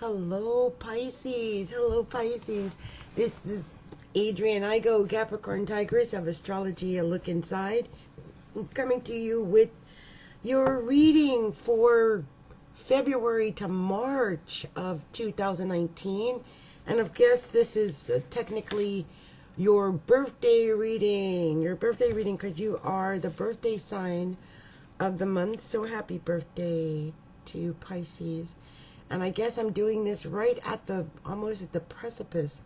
Hello, Pisces. Hello, Pisces. This is Adrian Igo, Capricorntigress of Astrology, a look inside. I'm coming to you with your reading for February to March of 2019. And of course, this is technically your birthday reading. Your birthday reading because you are the birthday sign of the month. So happy birthday to you, Pisces. And I guess I'm doing this right at almost at the precipice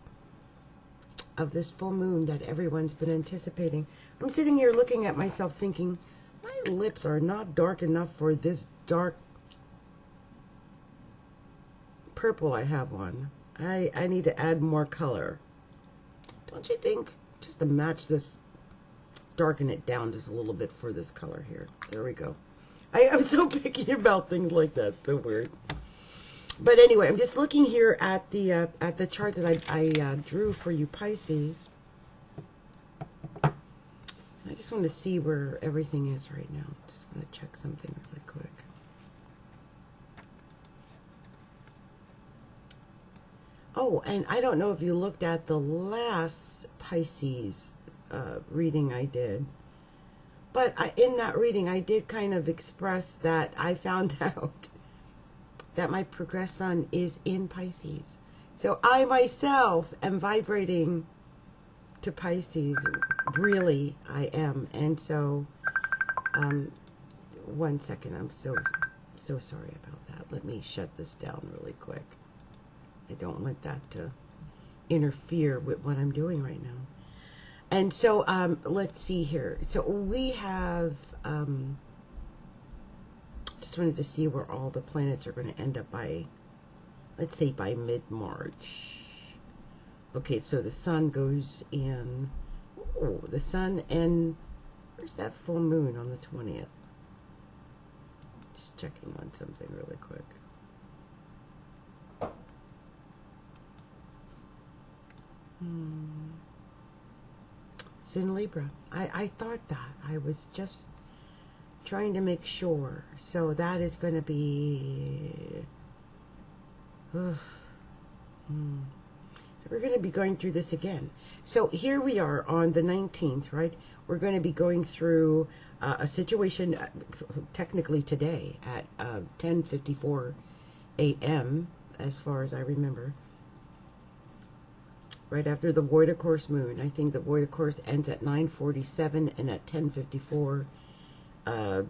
of this full moon that everyone's been anticipating. I'm sitting here looking at myself thinking, my lips are not dark enough for this dark purple I have on. I need to add more color. Don't you think? Just to match this, darken it down just a little bit for this color here. There we go. I'm so picky about things like that. So weird. But anyway, I'm just looking here at the chart that I drew for you, Pisces. I just want to see where everything is right now. Just want to check something really quick. Oh, and I don't know if you looked at the last Pisces reading I did. But in that reading, I did kind of express that I found out that my progress sun is in Pisces. So I myself am vibrating to Pisces. Really, I am. And so, one second, I'm so sorry about that. Let me shut this down really quick. I don't want that to interfere with what I'm doing right now. And so, let's see here. So we have, just wanted to see where all the planets are going to end up by, let's say by mid-March. Okay, so the sun goes in, oh, the sun, and where's that full moon on the 20th? Just checking on something really quick. It's in Libra. I thought that. I was just trying to make sure. So that is going to be so we're going to be going through this again. So here we are on the 19th, right? We're going to be going through a situation technically today at 10:54 a.m. as far as I remember, right after the void of course moon. I think the void of course ends at 9:47, and at 10:54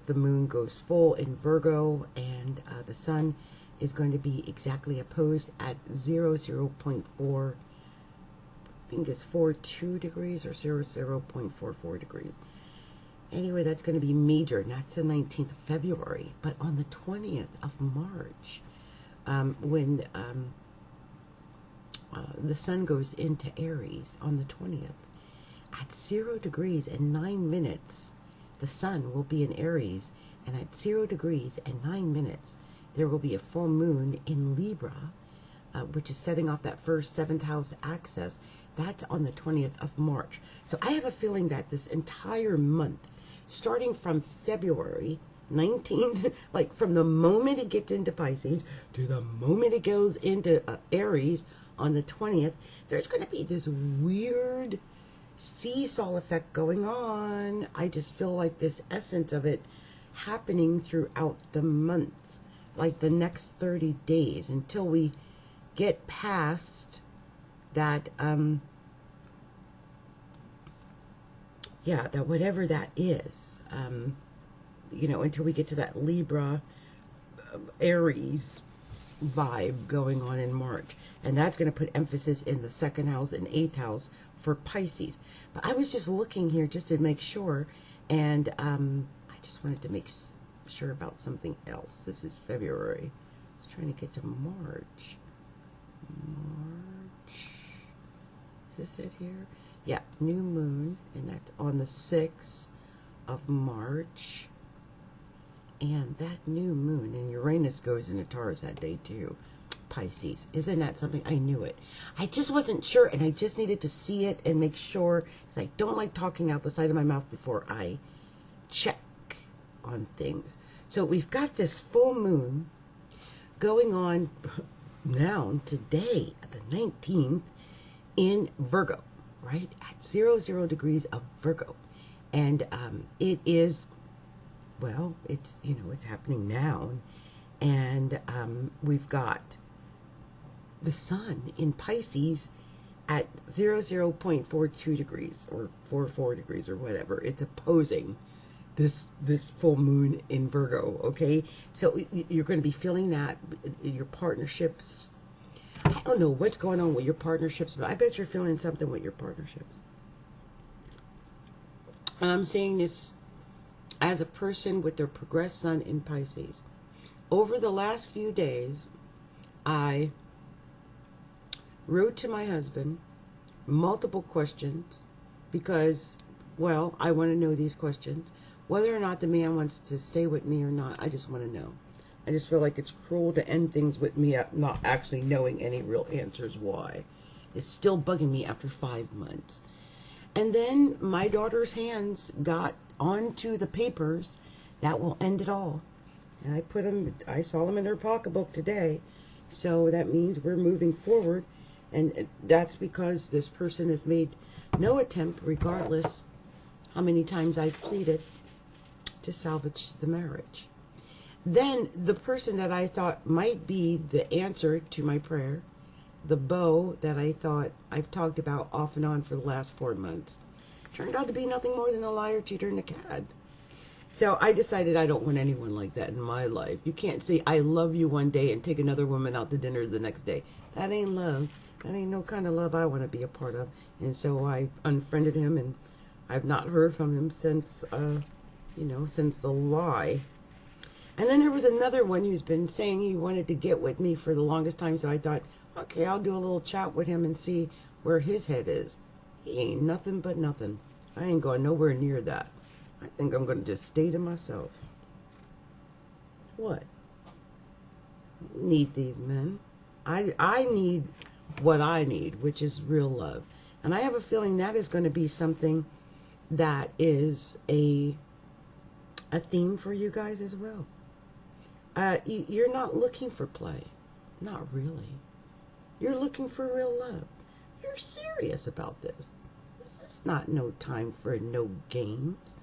the moon goes full in Virgo, and the sun is going to be exactly opposed at 0.4, I think it's 42 degrees or 0.44 degrees. Anyway, that's going to be major, and that's the 19th of February. But on the 20th of March, when the sun goes into Aries on the 20th, at 0 degrees and 9 minutes, the sun will be in Aries, and at 0 degrees and 9 minutes, there will be a full moon in Libra, which is setting off that first 7th house axis. That's on the 20th of March. So I have a feeling that this entire month, starting from February 19th, like from the moment it gets into Pisces to the moment it goes into Aries on the 20th, there's going to be this weird seesaw effect going on. I just feel like this essence of it happening throughout the month, like the next 30 days until we get past that, yeah, that whatever that is, you know, until we get to that Libra, Aries vibe going on in March. And that's going to put emphasis in the 2nd house and 8th house for Pisces. But I was just looking here just to make sure, and I just wanted to make sure about something else. This is February. I was trying to get to March. Is this it here? Yeah, new moon, and that's on the 6th of March. And that new moon, and Uranus goes into Taurus that day too. Pisces. Isn't that something? I knew it. I just wasn't sure, and I just needed to see it and make sure, because I don't like talking out the side of my mouth before I check on things. So we've got this full moon going on now today, the 19th, in Virgo, right? At 00 degrees of Virgo. And it is, well, it's, you know, it's happening now. And we've got the sun in Pisces at 00.42 degrees or 44 degrees or whatever. It's opposing this full moon in Virgo, okay? So you're going to be feeling that your partnerships, I don't know what's going on with your partnerships, but I bet you're feeling something with your partnerships. And I'm saying this as a person with their progressed sun in Pisces. Over the last few days, I wrote to my husband multiple questions because, well, I want to know these questions. Whether or not the man wants to stay with me or not, I just want to know. I just feel like it's cruel to end things with me not actually knowing any real answers why. It's still bugging me after 5 months. And then my daughter's hands got onto the papers that will end it all. And I saw them in her pocketbook today. So that means we're moving forward. And that's because this person has made no attempt, regardless how many times I've pleaded, to salvage the marriage. Then the person that I thought might be the answer to my prayer, the beau that I thought I've talked about off and on for the last 4 months, turned out to be nothing more than a liar, cheater, and a cad. So I decided I don't want anyone like that in my life. You can't say I love you one day and take another woman out to dinner the next day. That ain't love. That ain't no kind of love I want to be a part of. And so I unfriended him, and I've not heard from him since, since the lie. And then there was another one who's been saying he wanted to get with me for the longest time. So I thought, okay, I'll do a little chat with him and see where his head is. He ain't nothing but nothing. I ain't going nowhere near that. I think I'm going to just stay to myself. What? I don't need these men. I need what I need, which is real love. And I have a feeling that is going to be something that is a theme for you guys as well. You're not looking for play. Not really. You're looking for real love. You're serious about this. This is not no time for no games.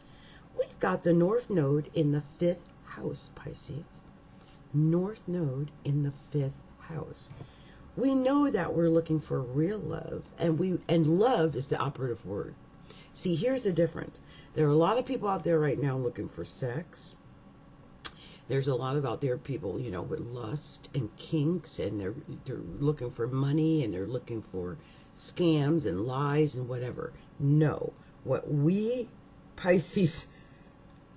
We've got the North Node in the 5th house, Pisces. North Node in the 5th house. We know that we're looking for real love, and love is the operative word. See, here's the difference. There are a lot of people out there right now looking for sex. There's a lot of out there people, with lust and kinks, and they're looking for money, and they're looking for scams and lies and whatever. No, what we Pisces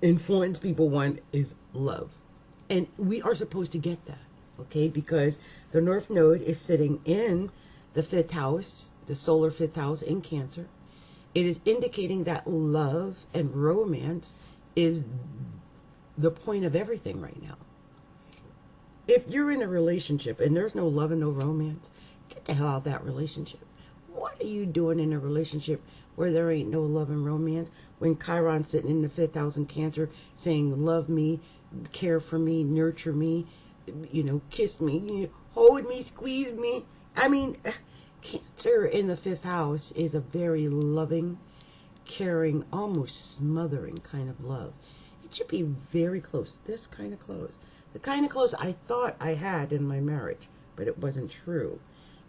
influence people want is love. And we are supposed to get that, okay? Because the North Node is sitting in the 5th house, the solar 5th house in Cancer. It is indicating that love and romance is the point of everything right now. If you're in a relationship and there's no love and no romance, get the hell out of that relationship. What are you doing in a relationship where there ain't no love and romance? When Chiron's sitting in the 5th house in Cancer saying, love me, care for me, nurture me, kiss me, hold me, squeeze me. I mean, Cancer in the 5th house is a very loving, caring, almost smothering kind of love. It should be very close, this kind of close. The kind of close I thought I had in my marriage, but it wasn't true.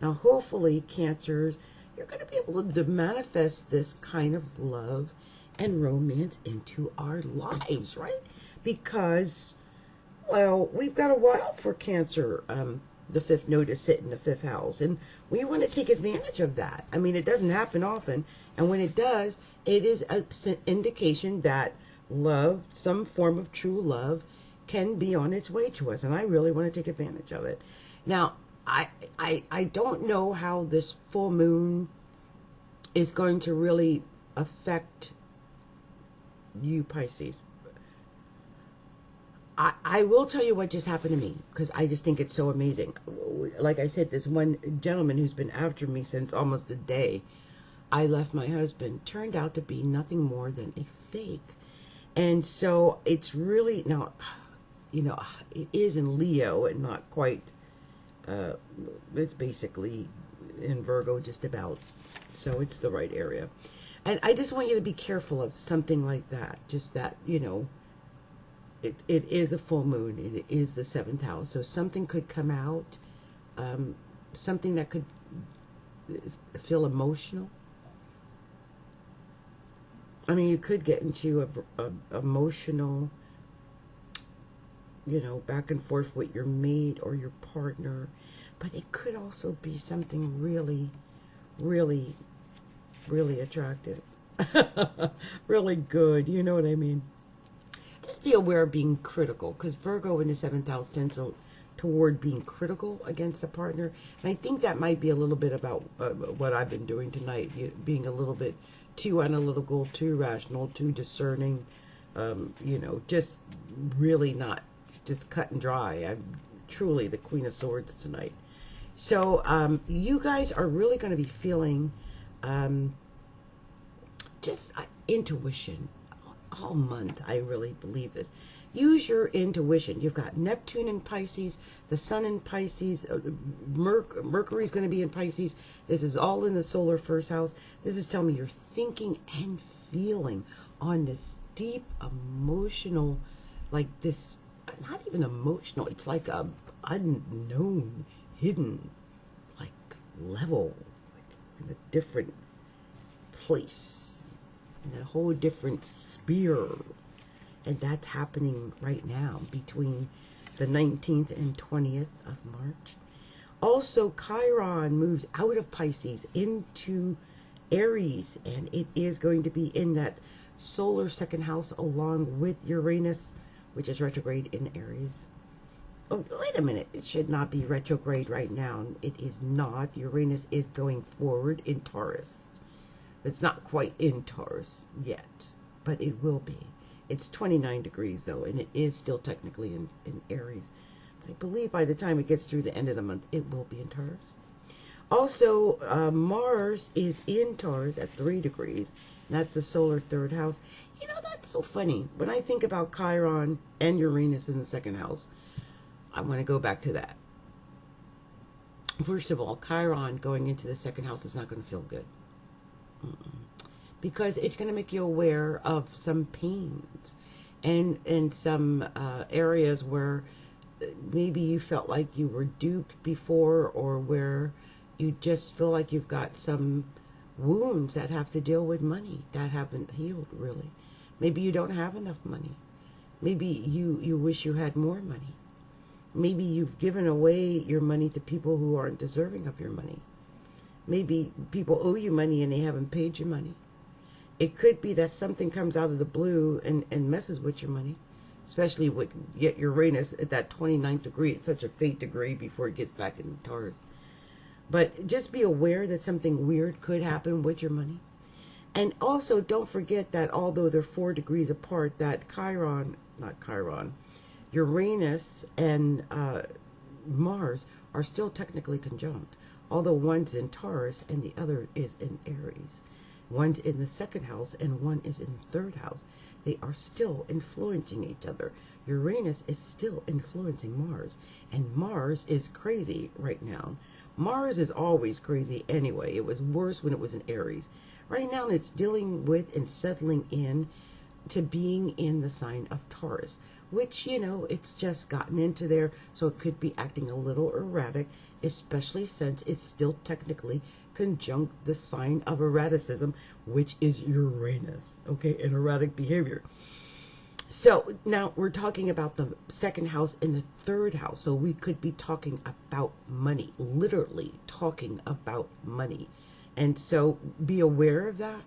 Now, hopefully, Cancers, you're going to be able to manifest this kind of love and romance into our lives, right? Because, well, we've got a while for Cancer, the 5th node to sit in the 5th house, and we want to take advantage of that. I mean, it doesn't happen often, and when it does, it is an indication that love, some form of true love, can be on its way to us, and I really want to take advantage of it. Now, I don't know how this full moon is going to really affect you, Pisces. I will tell you what just happened to me, because I just think it's so amazing. Like I said, this one gentleman who's been after me since almost a day, I left my husband, turned out to be nothing more than a fake. And so it's really, now, it is in Leo and not quite It's basically in Virgo just about. So it's the right area. And I just want you to be careful of something like that. Just that, you know, it is a full moon. It is the 7th house. So something could come out, something that could feel emotional. I mean, you could get into a emotional, you know, back and forth with your mate or your partner. But it could also be something really, really, really attractive. Really good. You know what I mean? Just be aware of being critical, because Virgo in the 7th house tends toward being critical against a partner. And I think that might be a little bit about what I've been doing tonight, being a little bit too analytical, too rational, too discerning, you know, just really not just cut and dry. I'm truly the Queen of Swords tonight. So you guys are really going to be feeling just intuition all month. I really believe this. Use your intuition. You've got Neptune in Pisces, the Sun in Pisces, Mercury's going to be in Pisces. This is all in the solar first house. This is telling me you're thinking and feeling on this deep emotional, like this, not even emotional, it's like a unknown, hidden, like level, like in a different place, in a whole different sphere. And that's happening right now between the 19th and 20th of March. Also, Chiron moves out of Pisces into Aries, and it is going to be in that solar second house along with Uranus, which is retrograde in Aries. Oh, wait a minute. It should not be retrograde right now. It is not. Uranus is going forward in Taurus. It's not quite in Taurus yet, but it will be. It's 29 degrees, though, and it is still technically in Aries. But I believe by the time it gets through the end of the month, it will be in Taurus. Also, Mars is in Taurus at 3 degrees. And that's the solar third house. You know, that's so funny. When I think about Chiron and Uranus in the second house, I want to go back to that. First of all, Chiron going into the second house is not going to feel good. Because it's going to make you aware of some pains and some areas where maybe you felt like you were duped before, or where you just feel like you've got some wounds that have to deal with money that haven't healed, really. Maybe you don't have enough money. Maybe you wish you had more money. Maybe you've given away your money to people who aren't deserving of your money. Maybe people owe you money and they haven't paid you money. It could be that something comes out of the blue and messes with your money, especially with yet Uranus at that 29th degree. It's such a fate degree before it gets back into Taurus. But just be aware that something weird could happen with your money. And also don't forget that although they're 4 degrees apart, that Uranus and Mars are still technically conjunct. Although one's in Taurus and the other is in Aries. One's in the second house and one is in the third house. They are still influencing each other. Uranus is still influencing Mars. And Mars is crazy right now. Mars is always crazy anyway. It was worse when it was in Aries. Right now it's dealing with and settling in to being in the sign of Taurus, which, you know, it's just gotten into there, so it could be acting a little erratic, especially since it's still technically conjunct the sign of erraticism, which is Uranus, okay, and erratic behavior. So now we're talking about the second house and the third house, so we could be talking about money, literally talking about money. And so be aware of that.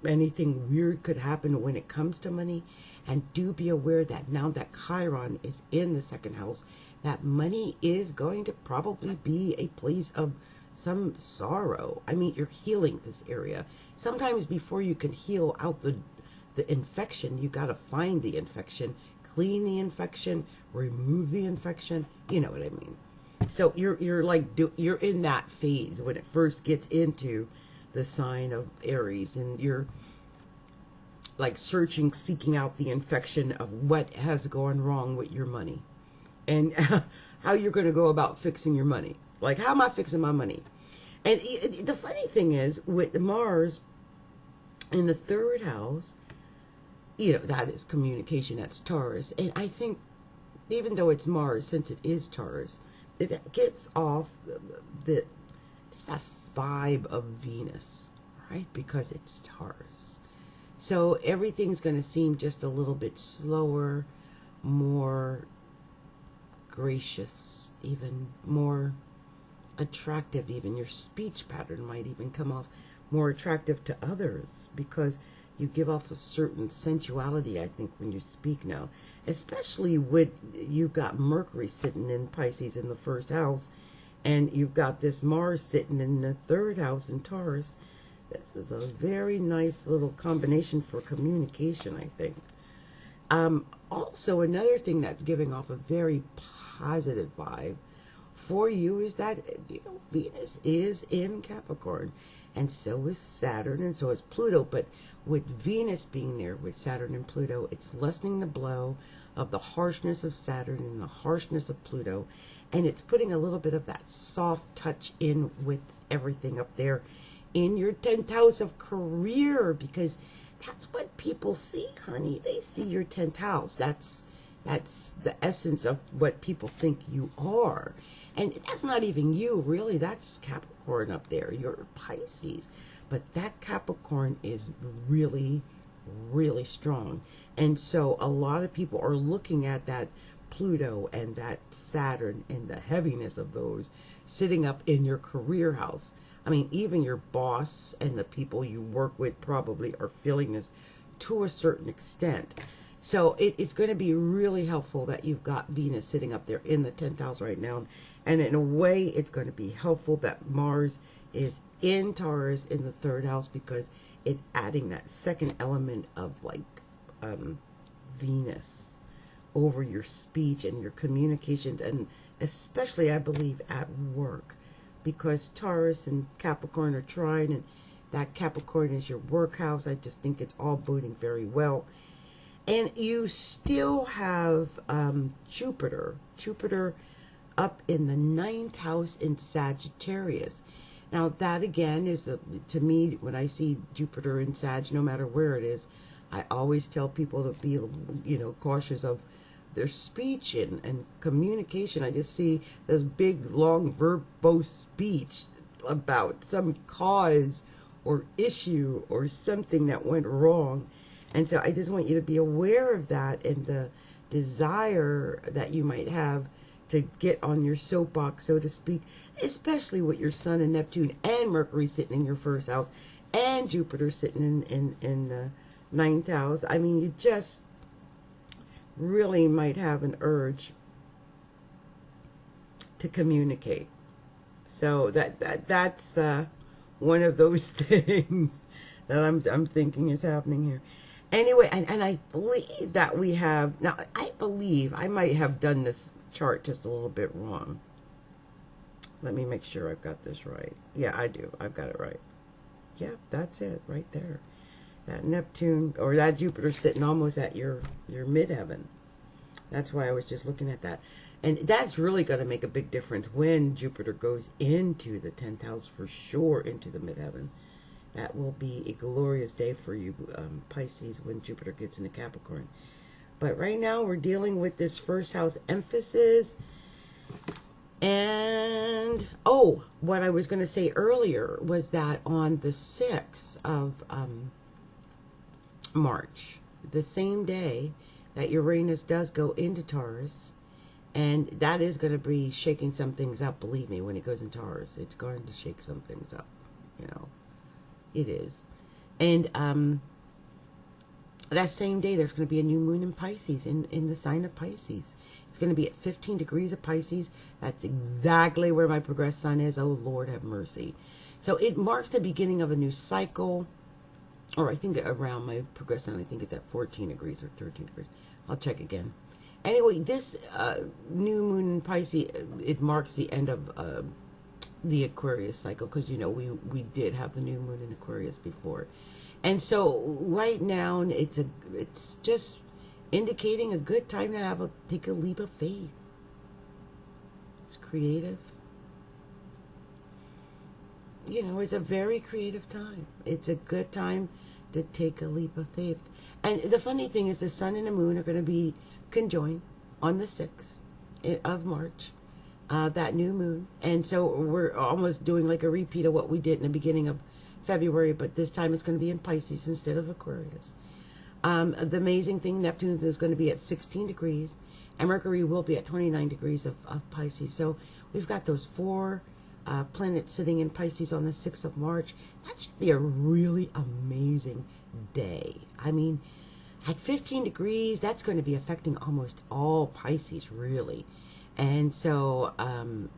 Anything weird could happen when it comes to money. And do be aware that now that Chiron is in the second house, that money is going to probably be a place of some sorrow. I mean, you're healing this area. Sometimes before you can heal out the infection, you got to find the infection, clean the infection, remove the infection. You know what I mean? So you're in that phase when it first gets into the sign of Aries, and you're like seeking out the infection of what has gone wrong with your money. and how you're going to go about fixing your money. Like, how am I fixing my money? And the funny thing is, with Mars in the third house, that is communication, that's Taurus. And I think, even though it's Mars, since it is Taurus, it gives off just that vibe of Venus, right? Because it's Taurus. So everything's going to seem just a little bit slower, more gracious, even more attractive. Even your speech pattern might even come off more attractive to others, because you give off a certain sensuality, I think, when you speak now. Especially with, you've got Mercury sitting in Pisces in the first house, and you've got this Mars sitting in the third house in Taurus. This is a very nice little combination for communication, I think. Also, another thing that's giving off a very positive vibe for you is that, Venus is in Capricorn, and so is Saturn, and so is Pluto. But with Venus being there with Saturn and Pluto, it's lessening the blow of the harshness of Saturn and the harshness of Pluto, and it's putting a little bit of that soft touch in with everything up there in your 10th house of career, because that's what people see, honey. They see your 10th house. That's the essence of what people think you are. And that's not even you, really. That's Capricorn up there. You're Pisces. But that Capricorn is really, really strong. And so a lot of people are looking at that Pluto and that Saturn and the heaviness of those sitting up in your career house. I mean, even your boss and the people you work with probably are feeling this to a certain extent. So it's going to be really helpful that you've got Venus sitting up there in the 10th house right now. And in a way, it's going to be helpful that Mars is in Taurus in the third house, because it's adding that second element of Venus over your speech and your communications, and especially, I believe, at work, because Taurus and Capricorn are trine, and that Capricorn is your work house. I just think it's all boding very well. And you still have Jupiter up in the 9th house in Sagittarius. Now that again is, to me, when I see Jupiter in Sag, no matter where it is, I always tell people to be, cautious of their speech and communication. I just see this big, long, verbose speech about some cause or issue or something that went wrong. And so I just want you to be aware of that, and the desire that you might have to get on your soapbox, so to speak, especially with your Sun and Neptune and Mercury sitting in your first house and Jupiter sitting in the 9th house. I mean, you just really might have an urge to communicate. So that's one of those things that I'm thinking is happening here. Anyway, and I believe that we have, now I believe I might have done this chart just a little bit wrong. Let me make sure I've got this right. Yeah, I do. I've got it right. Yeah, that's it right there. That Neptune, or that Jupiter sitting almost at your midheaven. That's why I was just looking at that. And that's really going to make a big difference when Jupiter goes into the 10th house, for sure, into the midheaven. That will be a glorious day for you, Pisces, when Jupiter gets into Capricorn. But right now, we're dealing with this first house emphasis. And, what I was going to say earlier was that on the 6th of March, the same day that Uranus does go into Taurus, and that is going to be shaking some things up, believe me, when it goes in Taurus. It's going to shake some things up, It is. And that same day, there's going to be a new moon in Pisces, in the sign of Pisces. It's going to be at 15 degrees of Pisces. That's exactly where my progressed sun is. Oh, Lord, have mercy. So it marks the beginning of a new cycle. Or I think around my progressed sun, I think it's at 14 degrees or 13 degrees. I'll check again. Anyway, this new moon in Pisces, it marks the end of the Aquarius cycle, because we did have the new moon in Aquarius before. And so right now it's just indicating a good time to take a leap of faith. It's creative. You know, it's a very creative time. It's a good time to take a leap of faith. And the funny thing is the sun and the moon are going to be conjoined on the 6th of March, that new moon. And so we're almost doing like a repeat of what we did in the beginning of February, but this time it's going to be in Pisces instead of Aquarius. The amazing thing, Neptune is going to be at 16 degrees, and Mercury will be at 29 degrees of Pisces. So we've got those 4 planets sitting in Pisces on the 6th of March. That should be a really amazing day. I mean, at 15 degrees, that's going to be affecting almost all Pisces, really. And so,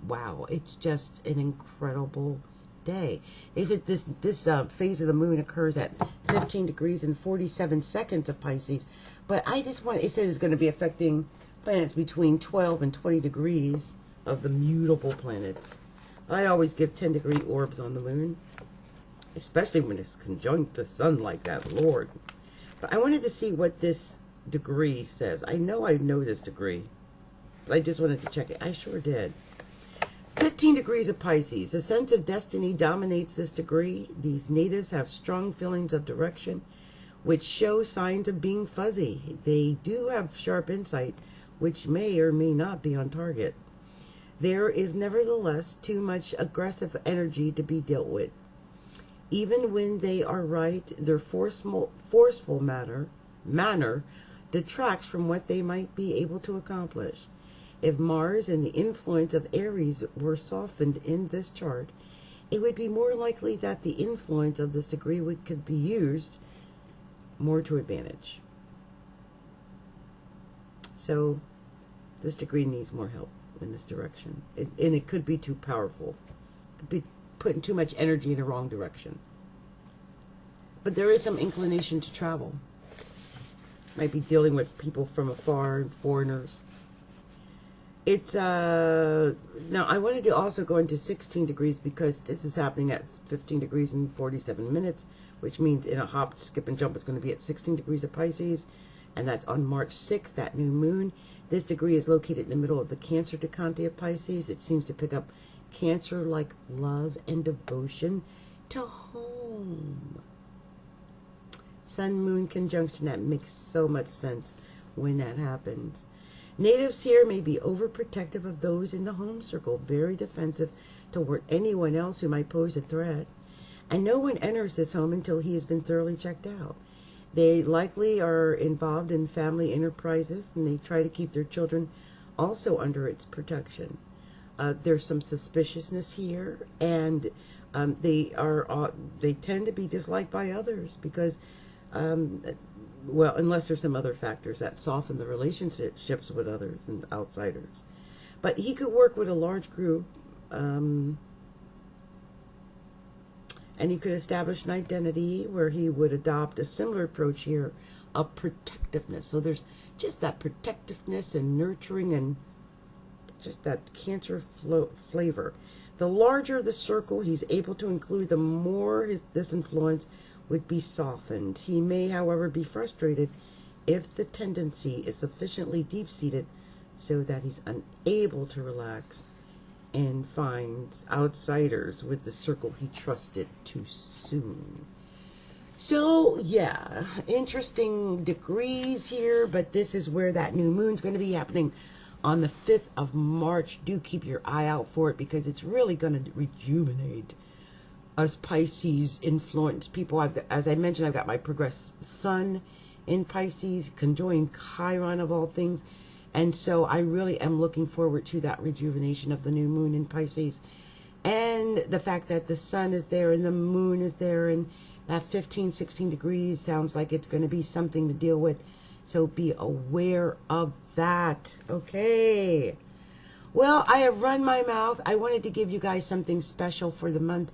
wow, it's just an incredible day. They said this phase of the moon occurs at 15 degrees and 47 seconds of Pisces. But I just want, it says it's going to be affecting planets between 12 and 20 degrees of the mutable planets. I always give 10-degree orbs on the moon, especially when it's conjunct the sun like that, Lord. But I wanted to see what this degree says. I know this degree, but I just wanted to check it. I sure did. 15 degrees of Pisces. A sense of destiny dominates this degree. These natives have strong feelings of direction, which show signs of being fuzzy. They do have sharp insight, which may or may not be on target. There is nevertheless too much aggressive energy to be dealt with. Even when they are right, their forceful manner detracts from what they might be able to accomplish. If Mars and the influence of Aries were softened in this chart, it would be more likely that the influence of this degree could be used more to advantage. So this degree needs more help in this direction. And it could be too powerful. It could be putting too much energy in the wrong direction. But there is some inclination to travel. Might be dealing with people from afar, foreigners. It's, now I wanted to also go into 16 degrees because this is happening at 15 degrees and 47 minutes, which means in a hop, skip, and jump, it's going to be at 16 degrees of Pisces. And that's on March 6th, that new moon. This degree is located in the middle of the Cancer decante of Pisces. It seems to pick up Cancer-like love and devotion to home. Sun-Moon conjunction, that makes so much sense when that happens. Natives here may be overprotective of those in the home circle, very defensive toward anyone else who might pose a threat. And no one enters this home until he has been thoroughly checked out. They likely are involved in family enterprises, and they try to keep their children also under its protection. There's some suspiciousness here, and they tend to be disliked by others because, well, unless there's some other factors that soften the relationships with others and outsiders. But he could work with a large group, and he could establish an identity where he would adopt a similar approach here of protectiveness. So there's just that protectiveness and nurturing and just that Cancer flavor. The larger the circle he's able to include, the more this influence would be softened. He may, however, be frustrated if the tendency is sufficiently deep-seated so that he's unable to relax and finds outsiders with the circle he trusted too soon. So, yeah, interesting degrees here, but this is where that new moon's going to be happening on the 5th of March. Do keep your eye out for it because it's really going to rejuvenate us Pisces influenced people. As I mentioned, I've got my progressed sun in Pisces, conjoined Chiron of all things. And so I really am looking forward to that rejuvenation of the new moon in Pisces. And the fact that the sun is there and the moon is there and that 15, 16 degrees sounds like it's going to be something to deal with. So be aware of that. Okay. Well, I have run my mouth. I wanted to give you guys something special for the month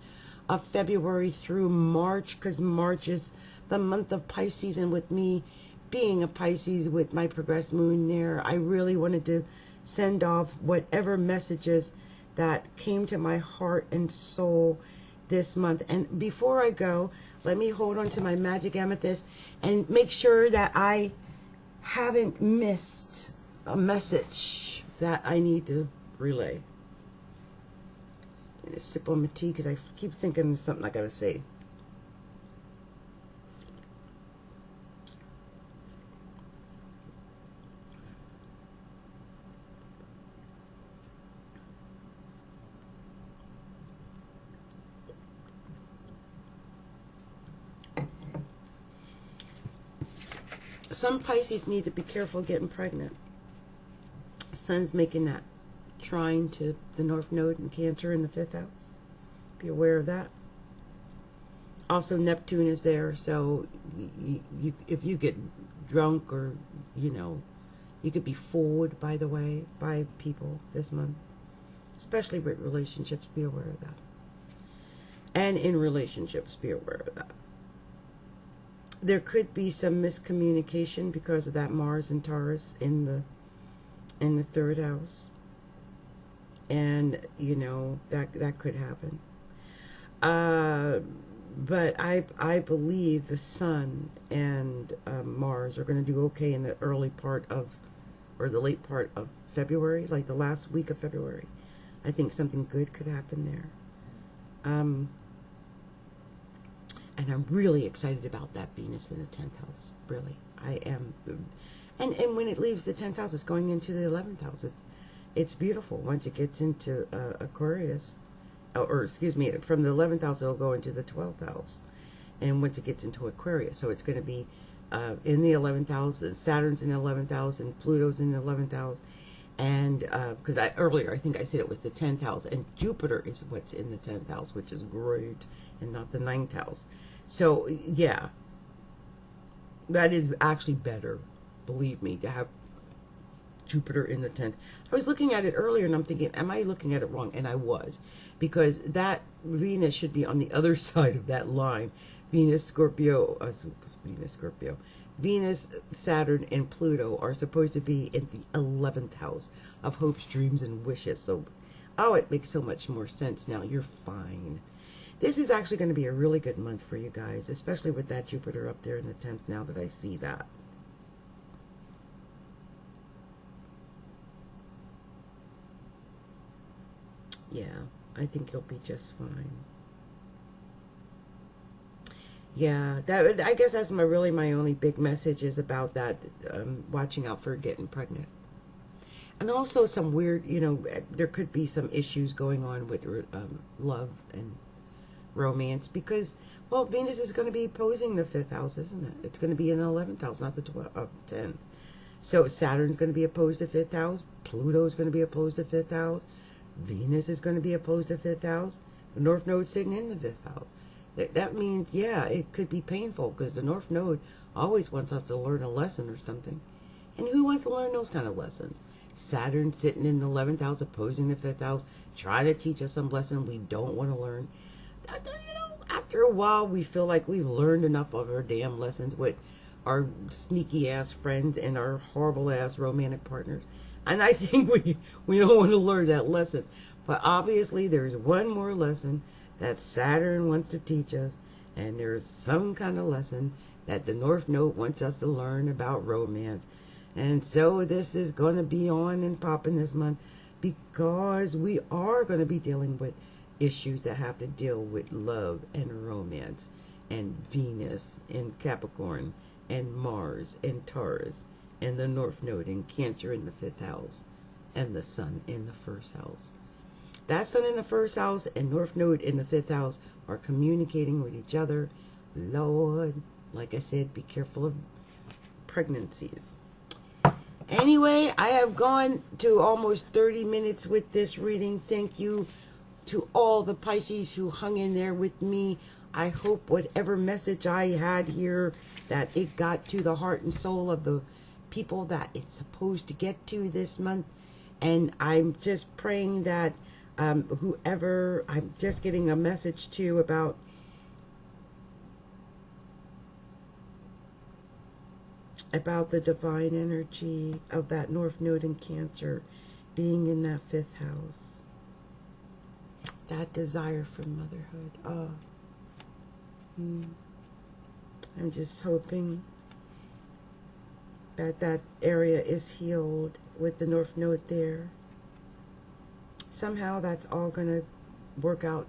of February through March, because March is the month of Pisces, and with me being a Pisces with my progressed moon there, I really wanted to send off whatever messages that came to my heart and soul this month. And before I go, let me hold on to my magic amethyst and make sure that I haven't missed a message that I need to relay. I'm gonna sip on my tea because I keep thinking of something I gotta say. Some Pisces need to be careful getting pregnant. Sun's making that trine to the North Node in Cancer in the 5th house. Be aware of that. Also, Neptune is there, so if you get drunk or, you know, you could be fooled, by the way, by people this month. Especially with relationships, be aware of that. And in relationships, be aware of that. There could be some miscommunication because of that Mars and Taurus in the 3rd house. And, you know, that could happen. But I believe the Sun and Mars are going to do okay in the early part of, or the late part of February, like the last week of February. I think something good could happen there. And I'm really excited about that Venus in the 10th house. Really, I am. And when it leaves the 10th house, it's going into the 11th house. It's beautiful. Once it gets into Aquarius, or excuse me, from the 11th house, it'll go into the 12th house. And once it gets into Aquarius, so it's going to be in the 11th house, and Saturn's in the 11th house, and Pluto's in the 11th house. And because earlier I think I said it was the 10th house, and Jupiter is what's in the 10th house, which is great, and not the 9th house. So yeah, that is actually better, believe me, to have Jupiter in the 10th. I was looking at it earlier and I'm thinking, am I looking at it wrong? And I was, because that Venus should be on the other side of that line. Venus, Saturn, and Pluto are supposed to be in the 11th house of hopes, dreams, and wishes. So, oh, it makes so much more sense now. You're fine. This is actually going to be a really good month for you guys, especially with that Jupiter up there in the 10th now that I see that. Yeah, I think you'll be just fine. Yeah, that, I guess that's my only big message is about that, watching out for getting pregnant. And also some weird, you know, there could be some issues going on with love and romance because, well, Venus is going to be opposing the 5th house, isn't it? It's going to be in the 11th house, not the 10th. So Saturn's going to be opposed to 5th house. Pluto's going to be opposed to 5th house. Venus is going to be opposed to 5th house. The North Node sitting in the 5th house. That means, yeah, it could be painful because the North Node always wants us to learn a lesson or something. And who wants to learn those kind of lessons? Saturn sitting in the 11th house, opposing the 5th house, trying to teach us some lesson we don't want to learn. You know, after a while, we feel like we've learned enough of our damn lessons with our sneaky-ass friends and our horrible-ass romantic partners. And I think we don't want to learn that lesson. But obviously, there's one more lesson that Saturn wants to teach us, and there's some kind of lesson that the North Node wants us to learn about romance. And so this is going to be on and popping this month because we are going to be dealing with issues that have to deal with love and romance and Venus and Capricorn and Mars and Taurus and the North Node in Cancer in the 5th house and the Sun in the 1st house. That Sun in the 1st house and North Node in the 5th house are communicating with each other. Lord, like I said, be careful of pregnancies. Anyway, I have gone to almost 30 minutes with this reading. Thank you to all the Pisces who hung in there with me. I hope whatever message I had here, that it got to the heart and soul of the people that it's supposed to get to this month. And I'm just praying that whoever I'm just getting a message to about the divine energy of that North Node in Cancer being in that 5th house. That desire for motherhood. Oh. I'm just hoping that that area is healed with the North Node there. Somehow that's all going to work out,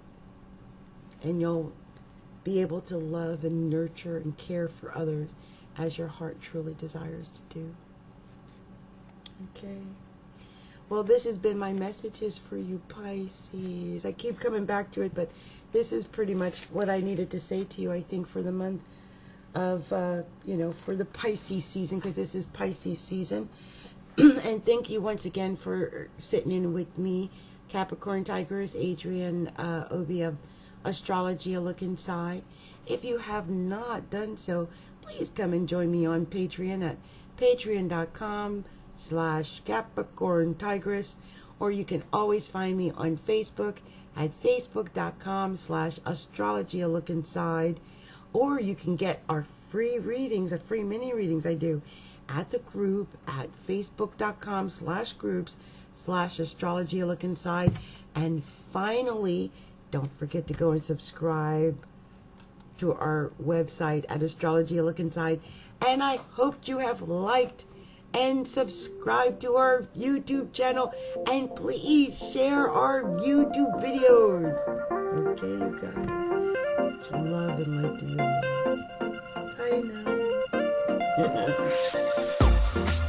and you'll be able to love and nurture and care for others as your heart truly desires to do. Okay. Well, this has been my messages for you, Pisces. I keep coming back to it, but this is pretty much what I needed to say to you, I think, for the month of, for the Pisces season, because this is Pisces season. And thank you once again for sitting in with me, Capricorntigress, Adrienne Obi of Astrology, A Look Inside. If you have not done so, please come and join me on Patreon at patreon.com/Capricorntigress, or you can always find me on Facebook at facebook.com/Astrology, A Look Inside, or you can get our free readings, free mini readings I do at the group at facebook.com/groups/Astrology, A Look Inside. And finally, don't forget to go and subscribe to our website at Astrology, A Look Inside. And I hope you have liked and subscribed to our YouTube channel. And please share our YouTube videos. Okay, you guys. Much love and light to you. Bye now.